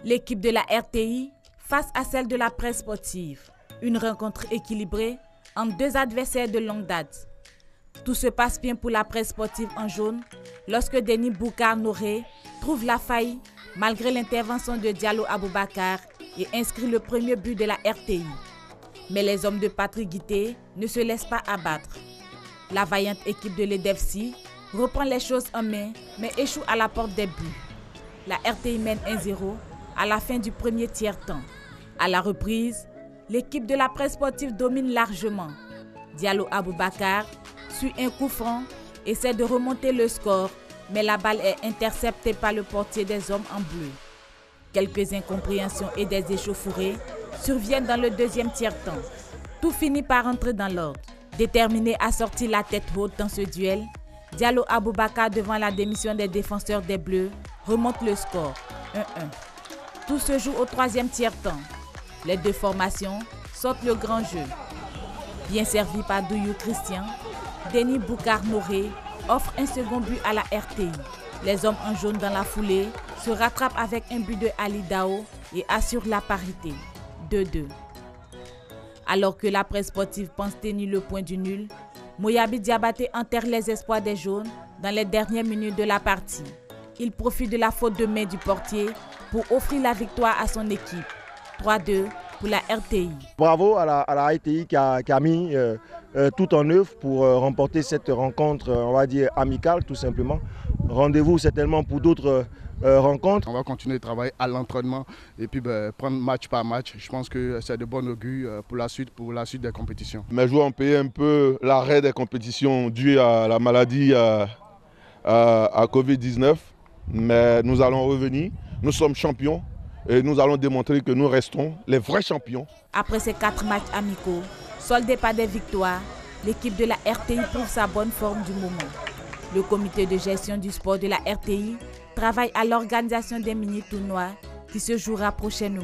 L'équipe de la RTI face à celle de la presse sportive. Une rencontre équilibrée entre deux adversaires de longue date. Tout se passe bien pour la presse sportive en jaune lorsque Denis Boucar Nouré trouve la faille malgré l'intervention de Diallo Aboubacar et inscrit le premier but de la RTI. Mais les hommes de Patrick Guité ne se laissent pas abattre. La vaillante équipe de l'EDEFC reprend les choses en main mais échoue à la porte des buts. La RTI mène 1-0 à la fin du premier tiers-temps. À la reprise, l'équipe de la presse sportive domine largement. Diallo Aboubacar suit un coup franc, essaie de remonter le score, mais la balle est interceptée par le portier des hommes en bleu. Quelques incompréhensions et des échauffourées surviennent dans le deuxième tiers-temps. Tout finit par entrer dans l'ordre. Déterminé à sortir la tête haute dans ce duel, Diallo Aboubacar, devant la démission des défenseurs des Bleus, remonte le score, 1-1. Tout se joue au troisième tiers-temps. Les deux formations sortent le grand jeu. Bien servi par Douyou Christian, Denis Boucar Nouré offre un second but à la RTI. Les hommes en jaune dans la foulée se rattrapent avec un but de Ali Dao et assurent la parité, 2-2. Alors que la presse sportive pense tenir le point du nul, Moyabi Diabaté enterre les espoirs des jaunes dans les dernières minutes de la partie. Il profite de la faute de main du portier pour offrir la victoire à son équipe, 3-2 pour la RTI. Bravo à la RTI qui a mis tout en œuvre pour remporter cette rencontre, on va dire amicale tout simplement. Rendez-vous certainement pour d'autres rencontres. On va continuer de travailler à l'entraînement et puis prendre match par match. Je pense que c'est de bon augure pour la suite des compétitions. Mes joueurs ont payé un peu l'arrêt des compétitions dû à la maladie à Covid-19, mais nous allons revenir. Nous sommes champions. Et nous allons démontrer que nous restons les vrais champions. Après ces 4 matchs amicaux, soldés par des victoires, l'équipe de la RTI prouve sa bonne forme du moment. Le comité de gestion du sport de la RTI travaille à l'organisation des mini-tournois qui se jouera prochainement.